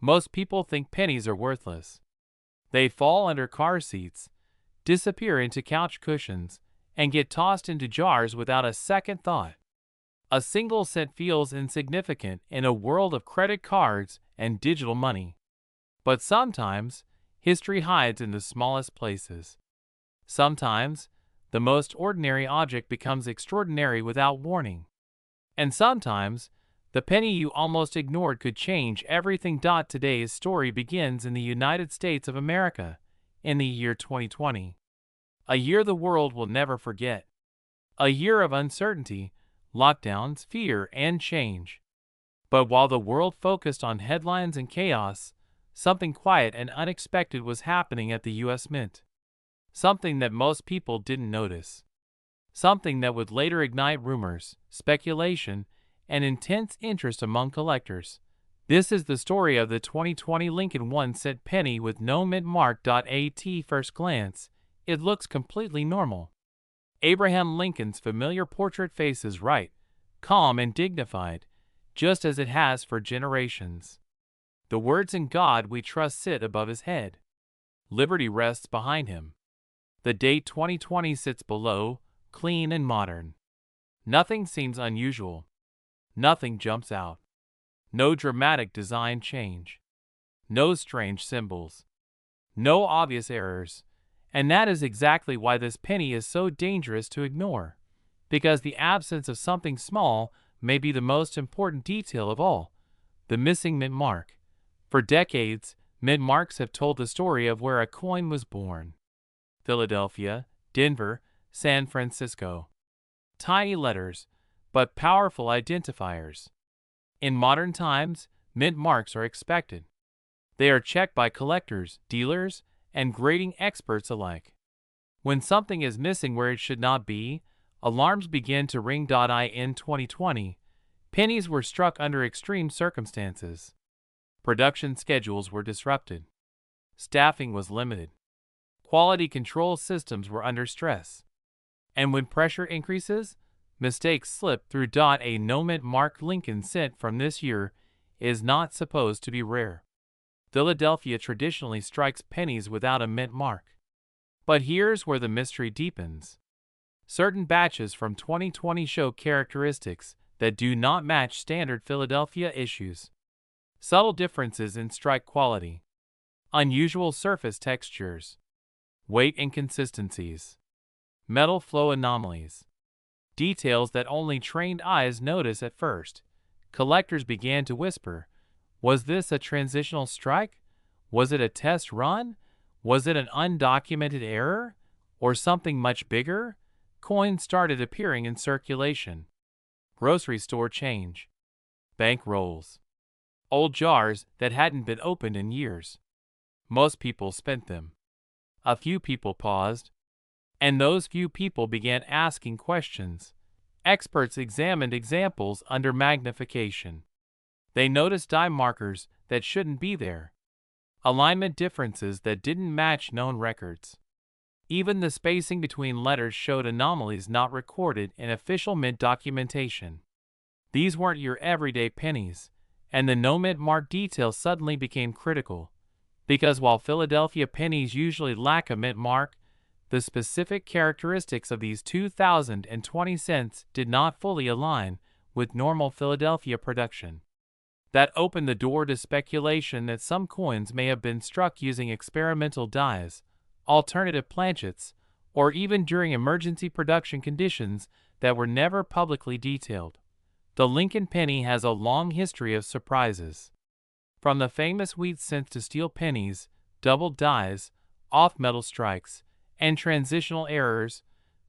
Most people think pennies are worthless. They fall under car seats, disappear into couch cushions, and get tossed into jars without a second thought. A single cent feels insignificant in a world of credit cards and digital money. But sometimes, history hides in the smallest places. Sometimes, the most ordinary object becomes extraordinary without warning. And sometimes, the penny you almost ignored could change everything. Today's story begins in the United States of America, in the year 2020. A year the world will never forget. A year of uncertainty, lockdowns, fear, and change. But while the world focused on headlines and chaos, something quiet and unexpected was happening at the U.S. Mint. Something that most people didn't notice. Something that would later ignite rumors, speculation, and intense interest among collectors. This is the story of the 2020 Lincoln 1-cent penny with no mint mark. At first glance, it looks completely normal. Abraham Lincoln's familiar portrait faces right, calm and dignified, just as it has for generations. The words "In God We Trust" sit above his head. Liberty rests behind him. The date 2020 sits below, clean and modern. Nothing seems unusual. Nothing jumps out. No dramatic design change. No strange symbols. No obvious errors. And that is exactly why this penny is so dangerous to ignore. Because the absence of something small may be the most important detail of all. The missing mint mark. For decades, mint marks have told the story of where a coin was born. Philadelphia, Denver, San Francisco. Tiny letters, but powerful identifiers. In modern times, mint marks are expected. They are checked by collectors, dealers, and grading experts alike. When something is missing where it should not be, alarms begin to ring. In 2020, pennies were struck under extreme circumstances. Production schedules were disrupted. Staffing was limited. Quality control systems were under stress. And when pressure increases, mistakes slip through. A no mint mark Lincoln cent from this year is not supposed to be rare. Philadelphia traditionally strikes pennies without a mint mark. But here's where the mystery deepens. Certain batches from 2020 show characteristics that do not match standard Philadelphia issues. Subtle differences in strike quality. Unusual surface textures. Weight inconsistencies. Metal flow anomalies. Details that only trained eyes notice at first. Collectors began to whisper, was this a transitional strike? Was it a test run? Was it an undocumented error? Or something much bigger? Coins started appearing in circulation. Grocery store change. Bank rolls. Old jars that hadn't been opened in years. Most people spent them. A few people paused. And those few people began asking questions. Experts examined examples under magnification. They noticed die markers that shouldn't be there. Alignment differences that didn't match known records. Even the spacing between letters showed anomalies not recorded in official mint documentation. These weren't your everyday pennies, and the no mint mark detail suddenly became critical. Because while Philadelphia pennies usually lack a mint mark, the specific characteristics of these 2020 cents did not fully align with normal Philadelphia production. That opened the door to speculation that some coins may have been struck using experimental dies, alternative planchets, or even during emergency production conditions that were never publicly detailed. The Lincoln penny has a long history of surprises. From the famous wheat cents to steel pennies, doubled dies, off-metal strikes, and transitional errors,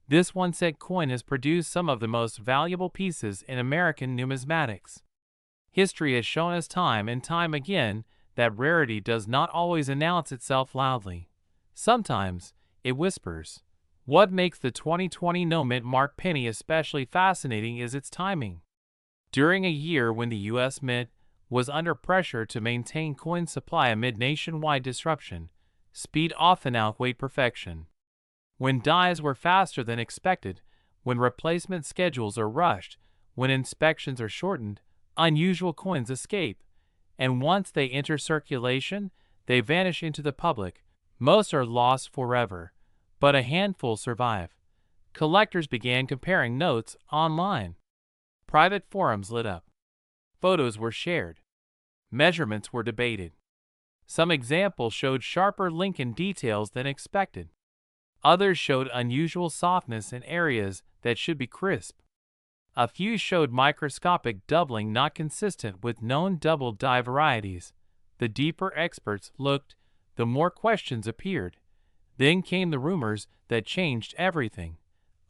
this 1-cent coin has produced some of the most valuable pieces in American numismatics. History has shown us time and time again that rarity does not always announce itself loudly. Sometimes, it whispers. What makes the 2020 no mint mark penny especially fascinating is its timing. During a year when the U.S. Mint was under pressure to maintain coin supply amid nationwide disruption, speed often outweighed perfection. When dies were faster than expected, when replacement schedules are rushed, when inspections are shortened, unusual coins escape. and once they enter circulation, they vanish into the public. Most are lost forever, but a handful survive. Collectors began comparing notes online. Private forums lit up. Photos were shared. Measurements were debated. Some examples showed sharper Lincoln details than expected. Others showed unusual softness in areas that should be crisp. A few showed microscopic doubling not consistent with known double die varieties. The deeper experts looked, the more questions appeared. Then came the rumors that changed everything.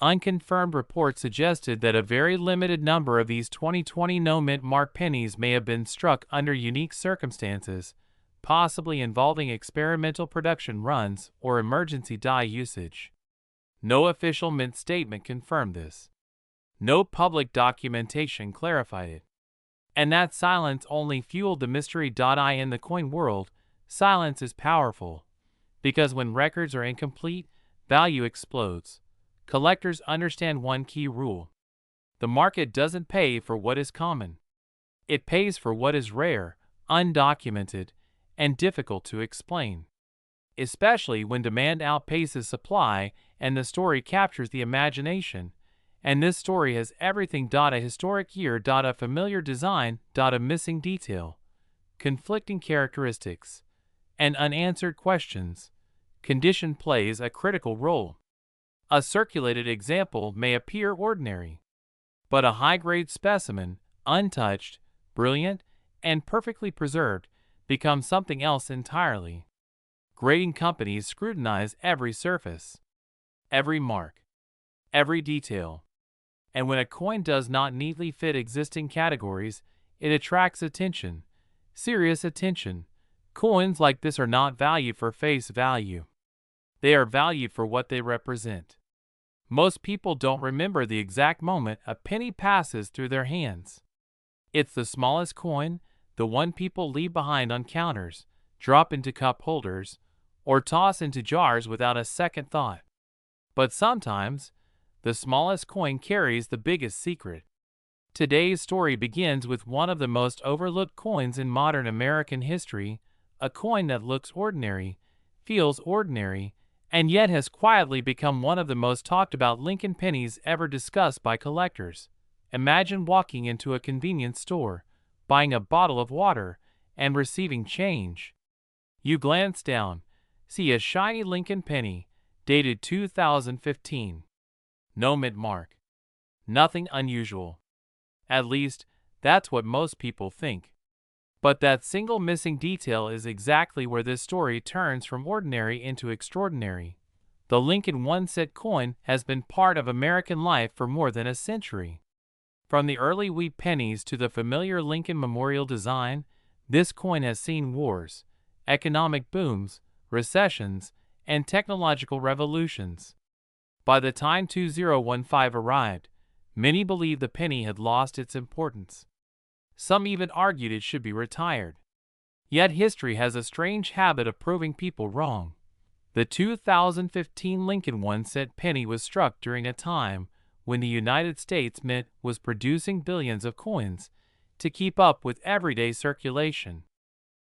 Unconfirmed reports suggested that a very limited number of these 2020 no-mint mark pennies may have been struck under unique circumstances, possibly involving experimental production runs or emergency die usage. No official mint statement confirmed this. No public documentation clarified it. And that silence only fueled the mystery. In the coin world, silence is powerful, because when records are incomplete, value explodes. Collectors understand one key rule. The market doesn't pay for what is common. It pays for what is rare, undocumented, and difficult to explain. Especially when demand outpaces supply and the story captures the imagination. And this story has everything. A historic year. A familiar design. A missing detail. Conflicting characteristics. And unanswered questions. Condition plays a critical role. A circulated example may appear ordinary, but a high-grade specimen, untouched, brilliant, and perfectly preserved, becomes something else entirely. Grading companies scrutinize every surface, every mark, every detail. And when a coin does not neatly fit existing categories, it attracts attention, serious attention. Coins like this are not valued for face value. They are valued for what they represent. Most people don't remember the exact moment a penny passes through their hands. It's the smallest coin, the one people leave behind on counters, drop into cup holders, or toss into jars without a second thought. But sometimes, the smallest coin carries the biggest secret. Today's story begins with one of the most overlooked coins in modern American history, a coin that looks ordinary, feels ordinary, and yet has quietly become one of the most talked about Lincoln pennies ever discussed by collectors. Imagine walking into a convenience store, buying a bottle of water, and receiving change. You glance down, see a shiny Lincoln penny, dated 2015. No mint mark. Nothing unusual. At least, that's what most people think. But that single missing detail is exactly where this story turns from ordinary into extraordinary. The Lincoln 1-cent coin has been part of American life for more than a century. From the early wheat pennies to the familiar Lincoln Memorial design, this coin has seen wars, economic booms, recessions, and technological revolutions. By the time 2015 arrived, many believed the penny had lost its importance. Some even argued it should be retired. Yet history has a strange habit of proving people wrong. The 2015 Lincoln 1-cent penny was struck during a time when the United States Mint was producing billions of coins to keep up with everyday circulation.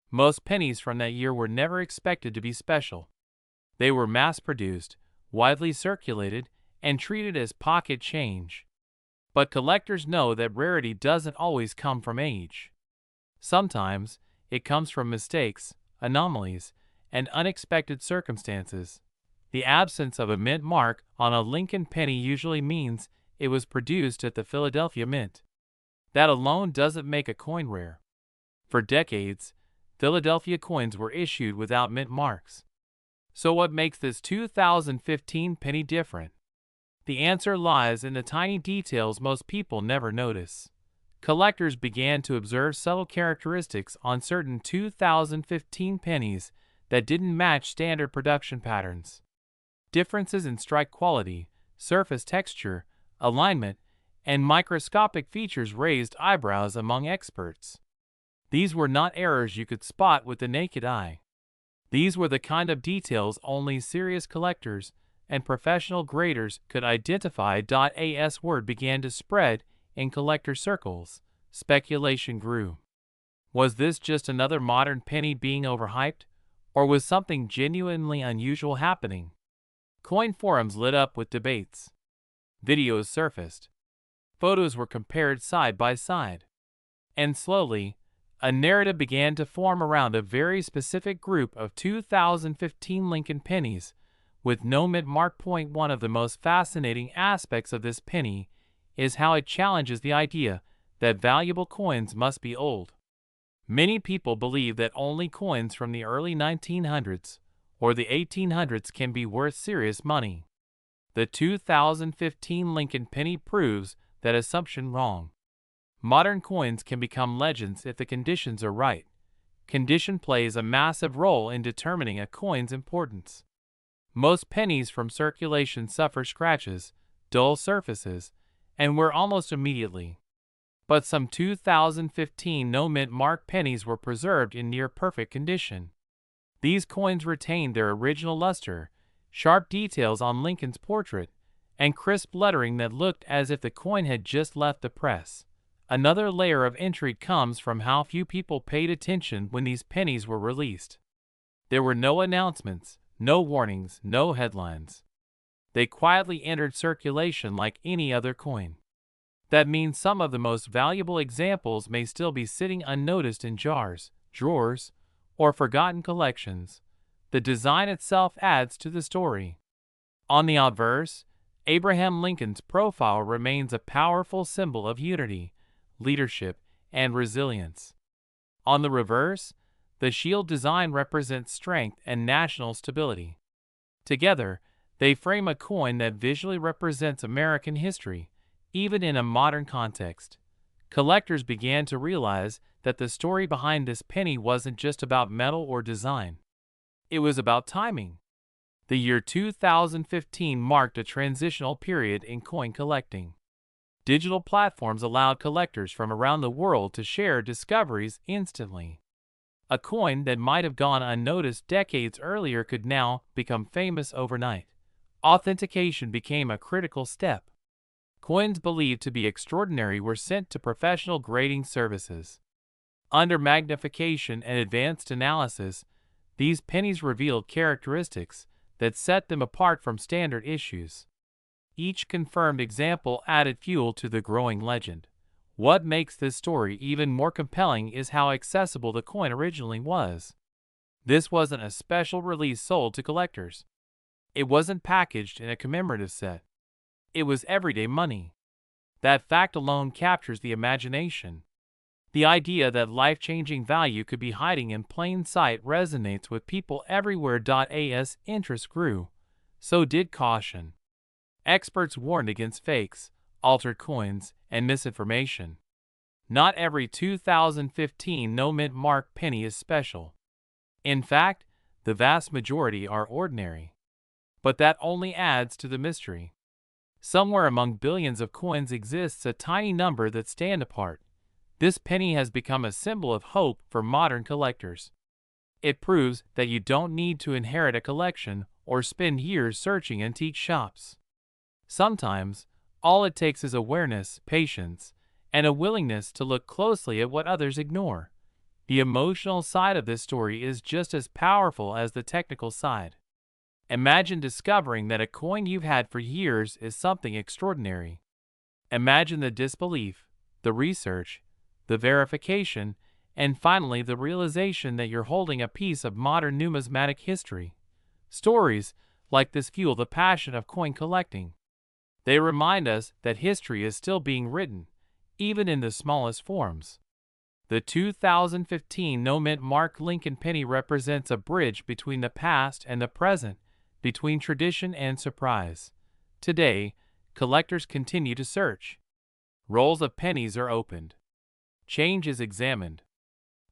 Most pennies from that year were never expected to be special. They were mass-produced, widely circulated, and treated as pocket change. But collectors know that rarity doesn't always come from age. Sometimes, it comes from mistakes, anomalies, and unexpected circumstances. The absence of a mint mark on a Lincoln penny usually means it was produced at the Philadelphia Mint. That alone doesn't make a coin rare. For decades, Philadelphia coins were issued without mint marks. So what makes this 2015 penny different? The answer lies in the tiny details most people never notice. Collectors began to observe subtle characteristics on certain 2015 pennies that didn't match standard production patterns. Differences in strike quality, surface texture, alignment, and microscopic features raised eyebrows among experts. These were not errors you could spot with the naked eye. These were the kind of details only serious collectors and professional graders could identify. As word began to spread in collector circles, speculation grew. Was this just another modern penny being overhyped, or was something genuinely unusual happening? Coin forums lit up with debates. Videos surfaced. Photos were compared side by side. And slowly, a narrative began to form around a very specific group of 2015 Lincoln pennies, with no mid-mark point. One of the most fascinating aspects of this penny is how it challenges the idea that valuable coins must be old. Many people believe that only coins from the early 1900s or the 1800s can be worth serious money. The 2015 Lincoln penny proves that assumption wrong. Modern coins can become legends if the conditions are right. Condition plays a massive role in determining a coin's importance. Most pennies from circulation suffer scratches, dull surfaces, and wear almost immediately. But some 2015 no-mint mark pennies were preserved in near-perfect condition. These coins retained their original luster, sharp details on Lincoln's portrait, and crisp lettering that looked as if the coin had just left the press. Another layer of intrigue comes from how few people paid attention when these pennies were released. There were no announcements, no warnings, no headlines. They quietly entered circulation like any other coin. That means some of the most valuable examples may still be sitting unnoticed in jars, drawers, or forgotten collections. The design itself adds to the story. On the obverse, Abraham Lincoln's profile remains a powerful symbol of unity, leadership, and resilience. On the reverse, the shield design represents strength and national stability. Together, they frame a coin that visually represents American history, even in a modern context. Collectors began to realize that the story behind this penny wasn't just about metal or design. It was about timing. The year 2015 marked a transitional period in coin collecting. Digital platforms allowed collectors from around the world to share discoveries instantly. A coin that might have gone unnoticed decades earlier could now become famous overnight. Authentication became a critical step. Coins believed to be extraordinary were sent to professional grading services. Under magnification and advanced analysis, these pennies revealed characteristics that set them apart from standard issues. Each confirmed example added fuel to the growing legend. What makes this story even more compelling is how accessible the coin originally was. This wasn't a special release sold to collectors. It wasn't packaged in a commemorative set. It was everyday money. That fact alone captures the imagination. The idea that life-changing value could be hiding in plain sight resonates with people everywhere. As interest grew, so did caution. Experts warned against fakes, altered coins, and misinformation. Not every 2015 no-mint mark penny is special. In fact, the vast majority are ordinary. But that only adds to the mystery. Somewhere among billions of coins exists a tiny number that stand apart. This penny has become a symbol of hope for modern collectors. It proves that you don't need to inherit a collection or spend years searching antique shops. Sometimes, all it takes is awareness, patience, and a willingness to look closely at what others ignore. The emotional side of this story is just as powerful as the technical side. Imagine discovering that a coin you've had for years is something extraordinary. Imagine the disbelief, the research, the verification, and finally the realization that you're holding a piece of modern numismatic history. Stories like this fuel the passion of coin collecting. They remind us that history is still being written, even in the smallest forms. The 2015 no-mint mark Lincoln penny represents a bridge between the past and the present, between tradition and surprise. Today, collectors continue to search. Rolls of pennies are opened. Change is examined.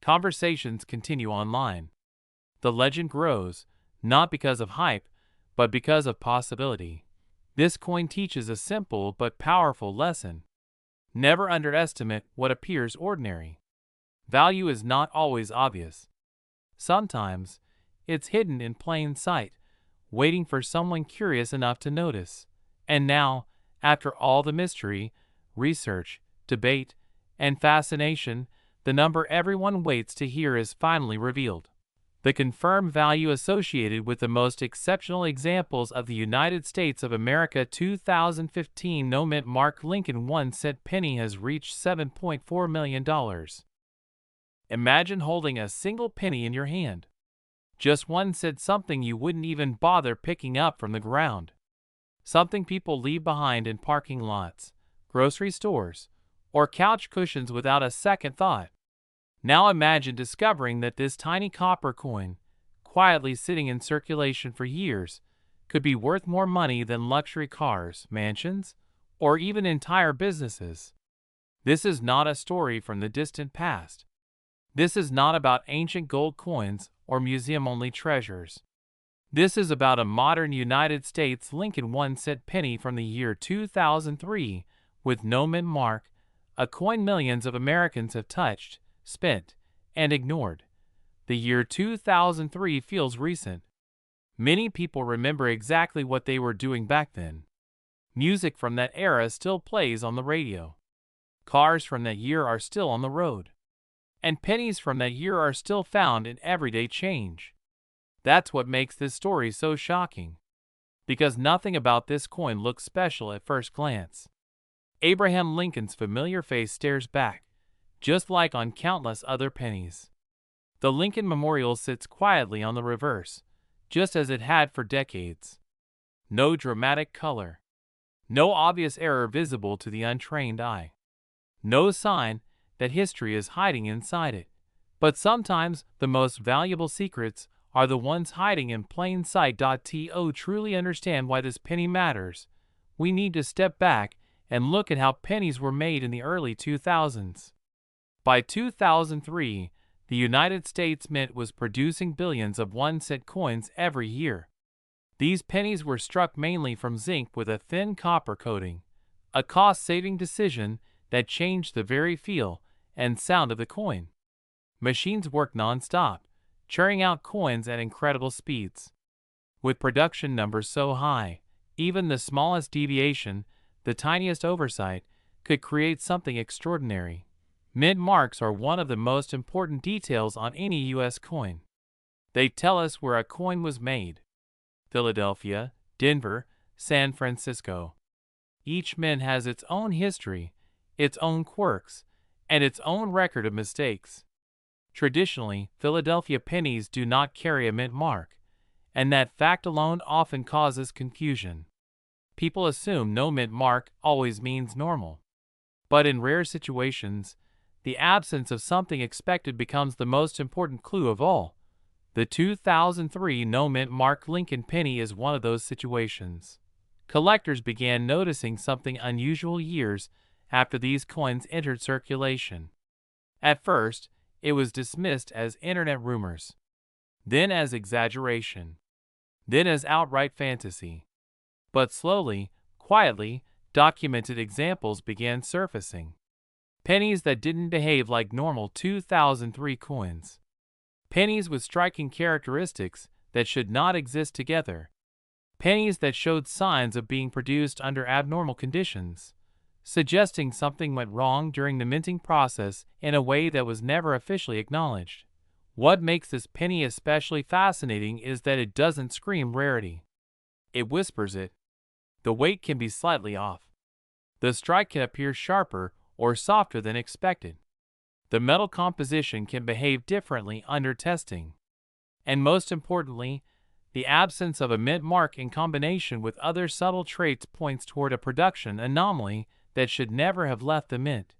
Conversations continue online. The legend grows, not because of hype, but because of possibility. This coin teaches a simple but powerful lesson. Never underestimate what appears ordinary. Value is not always obvious. Sometimes, it's hidden in plain sight, waiting for someone curious enough to notice. And now, after all the mystery, research, debate, and fascination, the number everyone waits to hear is finally revealed. The confirmed value associated with the most exceptional examples of the United States of America 2015 no-mint mark Lincoln 1-cent penny has reached $7.4 million. Imagine holding a single penny in your hand. Just 1 cent, something you wouldn't even bother picking up from the ground. Something people leave behind in parking lots, grocery stores, or couch cushions without a second thought. Now imagine discovering that this tiny copper coin, quietly sitting in circulation for years, could be worth more money than luxury cars, mansions, or even entire businesses. This is not a story from the distant past. This is not about ancient gold coins or museum-only treasures. This is about a modern United States Lincoln 1-cent penny from the year 2003 with no mint mark, a coin millions of Americans have touched, spent, and ignored. The year 2003 feels recent. Many people remember exactly what they were doing back then. Music from that era still plays on the radio. Cars from that year are still on the road. And pennies from that year are still found in everyday change. That's what makes this story so shocking. Because nothing about this coin looks special at first glance. Abraham Lincoln's familiar face stares back, just like on countless other pennies. The Lincoln Memorial sits quietly on the reverse, just as it had for decades. No dramatic color. No obvious error visible to the untrained eye. No sign that history is hiding inside it. But sometimes the most valuable secrets are the ones hiding in plain sight. To truly understand why this penny matters, we need to step back and look at how pennies were made in the early 2000s. By 2003, the United States Mint was producing billions of 1-cent coins every year. These pennies were struck mainly from zinc with a thin copper coating, a cost-saving decision that changed the very feel and sound of the coin. Machines worked non-stop, churning out coins at incredible speeds. With production numbers so high, even the smallest deviation, the tiniest oversight, could create something extraordinary. Mint marks are one of the most important details on any U.S. coin. They tell us where a coin was made. Philadelphia, Denver, San Francisco. Each mint has its own history, its own quirks, and its own record of mistakes. Traditionally, Philadelphia pennies do not carry a mint mark, and that fact alone often causes confusion. People assume no mint mark always means normal. But in rare situations, the absence of something expected becomes the most important clue of all. The 2003 no mint mark Lincoln penny is one of those situations. Collectors began noticing something unusual years after these coins entered circulation. At first, it was dismissed as internet rumors, then as exaggeration, then as outright fantasy. But slowly, quietly, documented examples began surfacing. Pennies that didn't behave like normal 2003 coins. Pennies with striking characteristics that should not exist together. Pennies that showed signs of being produced under abnormal conditions, suggesting something went wrong during the minting process in a way that was never officially acknowledged. What makes this penny especially fascinating is that it doesn't scream rarity. It whispers it. The weight can be slightly off. The strike can appear sharper or softer than expected. The metal composition can behave differently under testing. And most importantly, the absence of a mint mark in combination with other subtle traits points toward a production anomaly that should never have left the mint.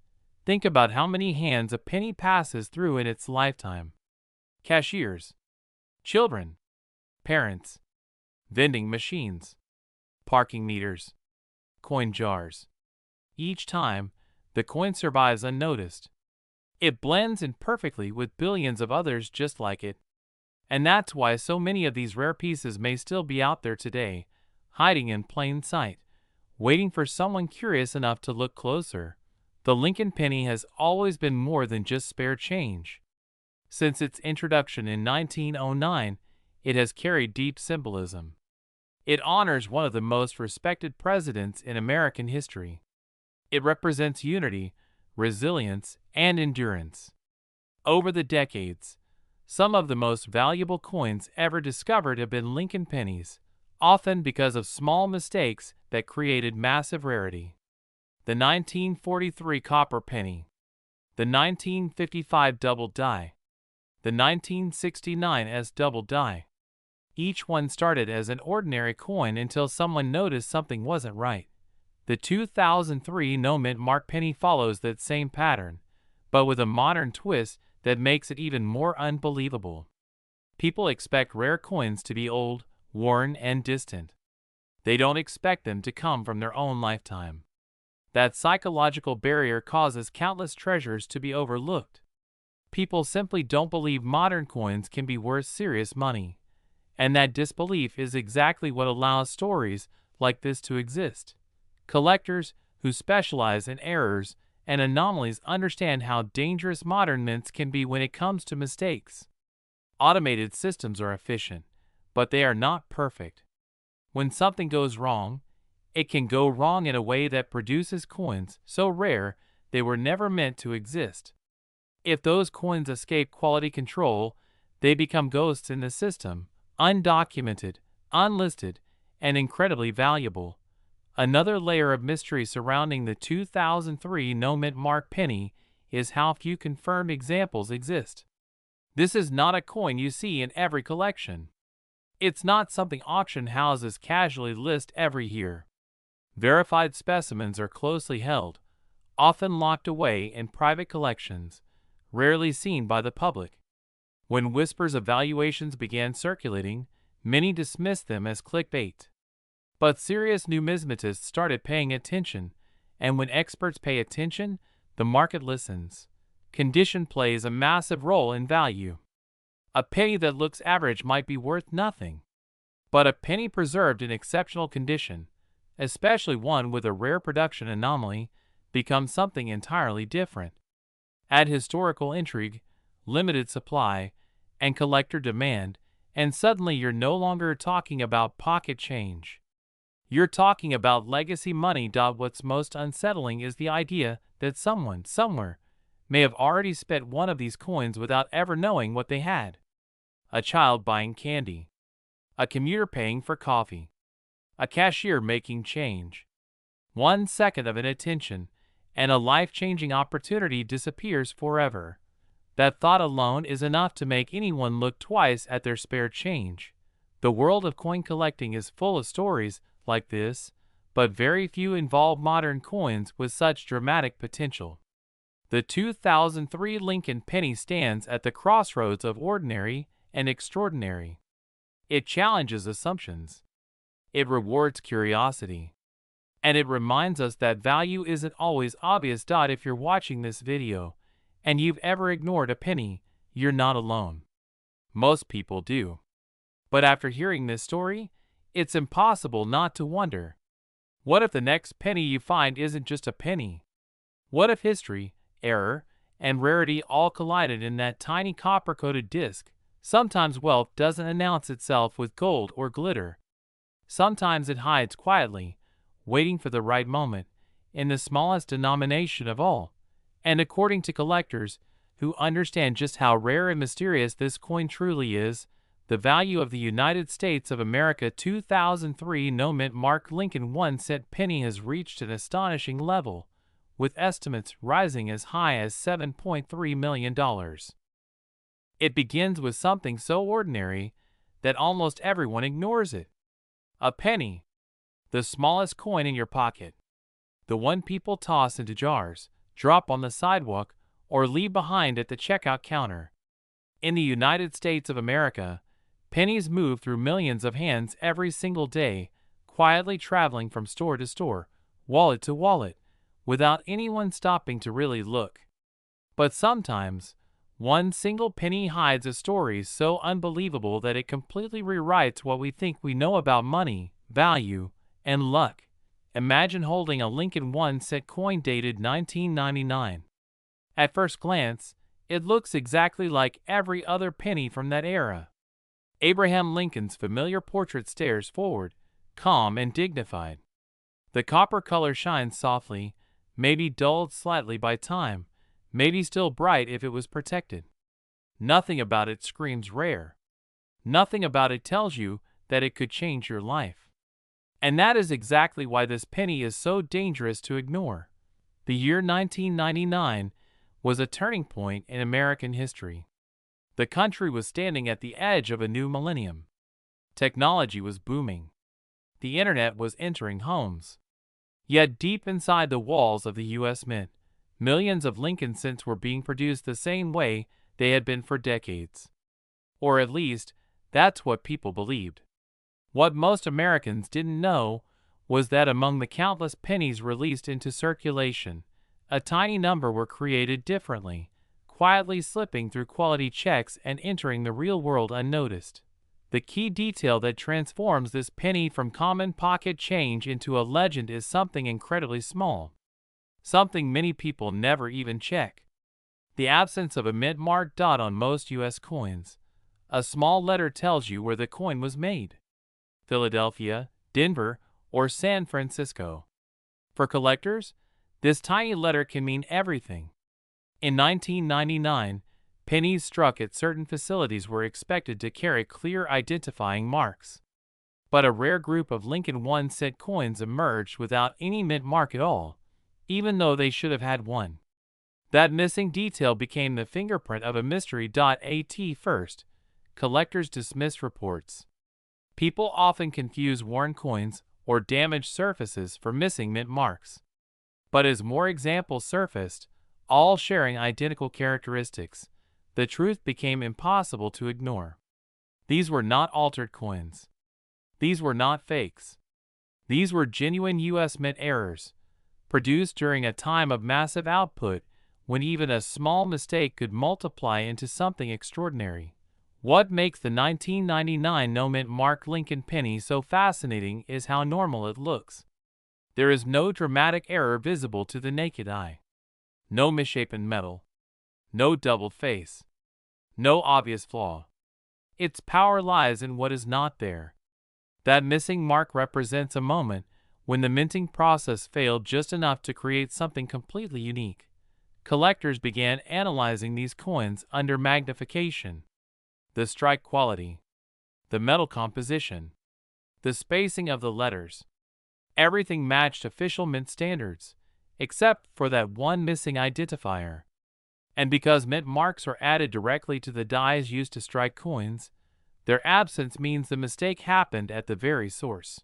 Think about how many hands a penny passes through in its lifetime. Cashiers, children, parents, vending machines, parking meters, coin jars. Each time, the coin survives unnoticed. It blends in perfectly with billions of others just like it. And that's why so many of these rare pieces may still be out there today, hiding in plain sight, waiting for someone curious enough to look closer. The Lincoln penny has always been more than just spare change. Since its introduction in 1909, it has carried deep symbolism. It honors one of the most respected presidents in American history. It represents unity, resilience, and endurance. Over the decades, some of the most valuable coins ever discovered have been Lincoln pennies, often because of small mistakes that created massive rarity. The 1943 copper penny, the 1955 double die, the 1969 S double die. Each one started as an ordinary coin until someone noticed something wasn't right. The 2003 no-mint mark penny follows that same pattern, but with a modern twist that makes it even more unbelievable. People expect rare coins to be old, worn, and distant. They don't expect them to come from their own lifetime. That psychological barrier causes countless treasures to be overlooked. People simply don't believe modern coins can be worth serious money, and that disbelief is exactly what allows stories like this to exist. Collectors who specialize in errors and anomalies understand how dangerous modern mints can be when it comes to mistakes. Automated systems are efficient, but they are not perfect. When something goes wrong, it can go wrong in a way that produces coins so rare they were never meant to exist. If those coins escape quality control, they become ghosts in the system, undocumented, unlisted, and incredibly valuable. Another layer of mystery surrounding the 2003 no-mint mark penny is how few confirmed examples exist. This is not a coin you see in every collection. It's not something auction houses casually list every year. Verified specimens are closely held, often locked away in private collections, rarely seen by the public. When whispers of valuations began circulating, many dismissed them as clickbait. But serious numismatists started paying attention, and when experts pay attention, the market listens. Condition plays a massive role in value. A penny that looks average might be worth nothing, but a penny preserved in exceptional condition, especially one with a rare production anomaly, becomes something entirely different. Add historical intrigue, limited supply, and collector demand, and suddenly you're no longer talking about pocket change. You're talking about legacy money. What's most unsettling is the idea that someone, somewhere, may have already spent one of these coins without ever knowing what they had. A child buying candy. A commuter paying for coffee. A cashier making change. 1 second of inattention, and a life-changing opportunity disappears forever. That thought alone is enough to make anyone look twice at their spare change. The world of coin collecting is full of stories like this, but very few involve modern coins with such dramatic potential. The 2003 Lincoln penny stands at the crossroads of ordinary and extraordinary. It challenges assumptions. It rewards curiosity. And it reminds us that value isn't always obvious. If you're watching this video and you've ever ignored a penny, you're not alone. Most people do. But after hearing this story, it's impossible not to wonder. What if the next penny you find isn't just a penny? What if history, error, and rarity all collided in that tiny copper-coated disc? Sometimes wealth doesn't announce itself with gold or glitter. Sometimes it hides quietly, waiting for the right moment, in the smallest denomination of all. And according to collectors, who understand just how rare and mysterious this coin truly is, the value of the United States of America 2003 no-mint mark Lincoln 1-cent penny has reached an astonishing level, with estimates rising as high as $7.3 million. It begins with something so ordinary that almost everyone ignores it. A penny. The smallest coin in your pocket. The one people toss into jars, drop on the sidewalk, or leave behind at the checkout counter. In the United States of America, pennies move through millions of hands every single day, quietly traveling from store to store, wallet to wallet, without anyone stopping to really look. But sometimes, one single penny hides a story so unbelievable that it completely rewrites what we think we know about money, value, and luck. Imagine holding a Lincoln 1-cent coin dated 1999. At first glance, it looks exactly like every other penny from that era. Abraham Lincoln's familiar portrait stares forward, calm and dignified. The copper color shines softly, maybe dulled slightly by time, maybe still bright if it was protected. Nothing about it screams rare. Nothing about it tells you that it could change your life. And that is exactly why this penny is so dangerous to ignore. The year 1999 was a turning point in American history. The country was standing at the edge of a new millennium. Technology was booming. The internet was entering homes. Yet deep inside the walls of the U.S. Mint, millions of Lincoln cents were being produced the same way they had been for decades. Or at least, that's what people believed. What most Americans didn't know was that among the countless pennies released into circulation, a tiny number were created differently, quietly slipping through quality checks and entering the real world unnoticed. The key detail that transforms this penny from common pocket change into a legend is something incredibly small. Something many people never even check. The absence of a mint-marked dot on most U.S. coins. A small letter tells you where the coin was made. Philadelphia, Denver, or San Francisco. For collectors, this tiny letter can mean everything. In 1999, pennies struck at certain facilities were expected to carry clear identifying marks. But a rare group of Lincoln 1-cent coins emerged without any mint mark at all, even though they should have had one. That missing detail became the fingerprint of a mystery. At first, collectors dismissed reports. People often confuse worn coins or damaged surfaces for missing mint marks. But as more examples surfaced, all sharing identical characteristics, the truth became impossible to ignore. These were not altered coins. These were not fakes. These were genuine U.S. Mint errors, produced during a time of massive output when even a small mistake could multiply into something extraordinary. What makes the 1999 no-mint mark Lincoln penny so fascinating is how normal it looks. There is no dramatic error visible to the naked eye. No misshapen metal. No doubled face. No obvious flaw. Its power lies in what is not there. That missing mark represents a moment when the minting process failed just enough to create something completely unique. Collectors began analyzing these coins under magnification. The strike quality, the metal composition, the spacing of the letters. Everything matched official mint standards, except for that one missing identifier. And because mint marks are added directly to the dies used to strike coins, their absence means the mistake happened at the very source.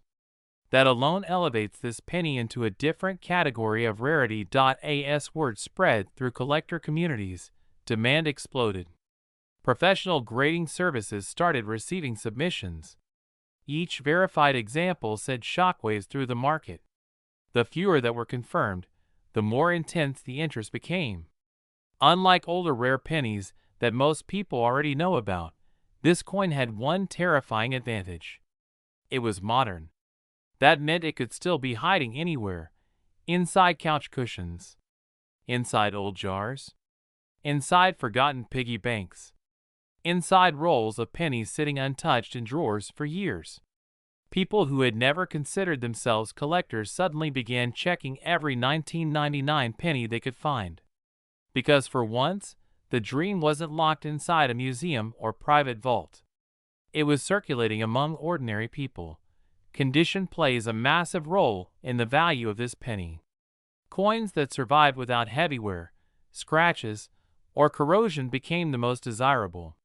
That alone elevates this penny into a different category of rarity. As word spread through collector communities, demand exploded. Professional grading services started receiving submissions. Each verified example sent shockwaves through the market. The fewer that were confirmed, the more intense the interest became. Unlike older rare pennies that most people already know about, this coin had one terrifying advantage. It was modern. That meant it could still be hiding anywhere, inside couch cushions, inside old jars, inside forgotten piggy banks, inside rolls of pennies sitting untouched in drawers for years. People who had never considered themselves collectors suddenly began checking every 1999 penny they could find. Because for once, the dream wasn't locked inside a museum or private vault. It was circulating among ordinary people. Condition plays a massive role in the value of this penny. Coins that survived without heavy wear, scratches, or corrosion became the most desirable.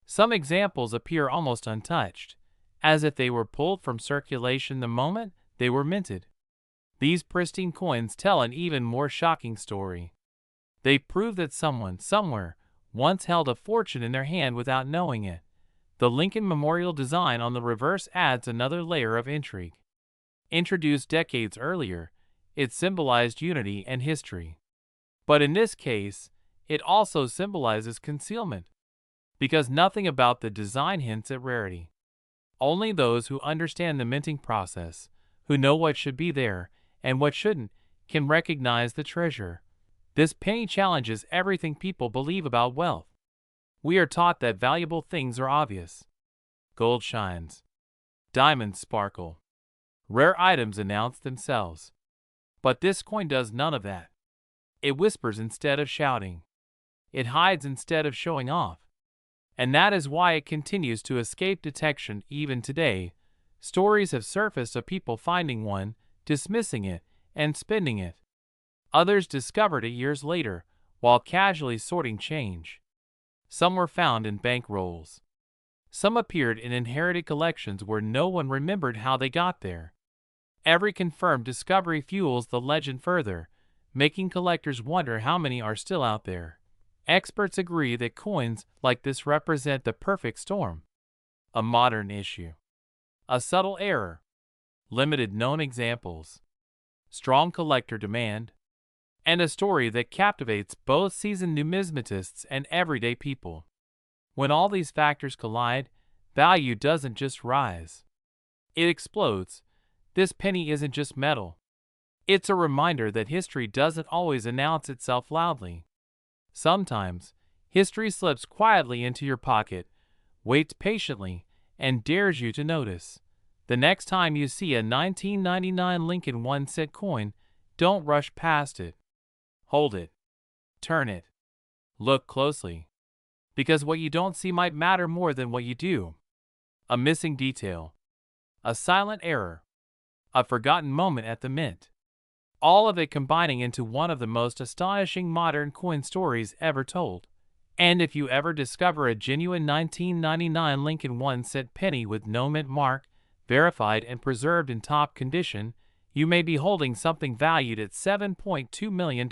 Some examples appear almost untouched, as if they were pulled from circulation the moment they were minted. These pristine coins tell an even more shocking story. They prove that someone, somewhere, once held a fortune in their hand without knowing it. The Lincoln Memorial design on the reverse adds another layer of intrigue. Introduced decades earlier, it symbolized unity and history. But in this case, it also symbolizes concealment, because nothing about the design hints at rarity. Only those who understand the minting process, who know what should be there and what shouldn't, can recognize the treasure. This penny challenges everything people believe about wealth. We are taught that valuable things are obvious. Gold shines. Diamonds sparkle. Rare items announce themselves. But this coin does none of that. It whispers instead of shouting. It hides instead of showing off. And that is why it continues to escape detection even today. Stories have surfaced of people finding one, dismissing it, and spending it. Others discovered it years later, while casually sorting change. Some were found in bank rolls. Some appeared in inherited collections where no one remembered how they got there. Every confirmed discovery fuels the legend further, making collectors wonder how many are still out there. Experts agree that coins like this represent the perfect storm. A modern issue. A subtle error. Limited known examples. Strong collector demand. And a story that captivates both seasoned numismatists and everyday people. When all these factors collide, value doesn't just rise. It explodes. This penny isn't just metal. It's a reminder that history doesn't always announce itself loudly. Sometimes, history slips quietly into your pocket, waits patiently, and dares you to notice. The next time you see a 1999 Lincoln 1-cent coin, don't rush past it. Hold it. Turn it. Look closely. Because what you don't see might matter more than what you do. A missing detail. A silent error. A forgotten moment at the mint. All of it combining into one of the most astonishing modern coin stories ever told. And if you ever discover a genuine 1999 Lincoln 1-cent penny with no mint mark, verified and preserved in top condition, you may be holding something valued at $7.2 million.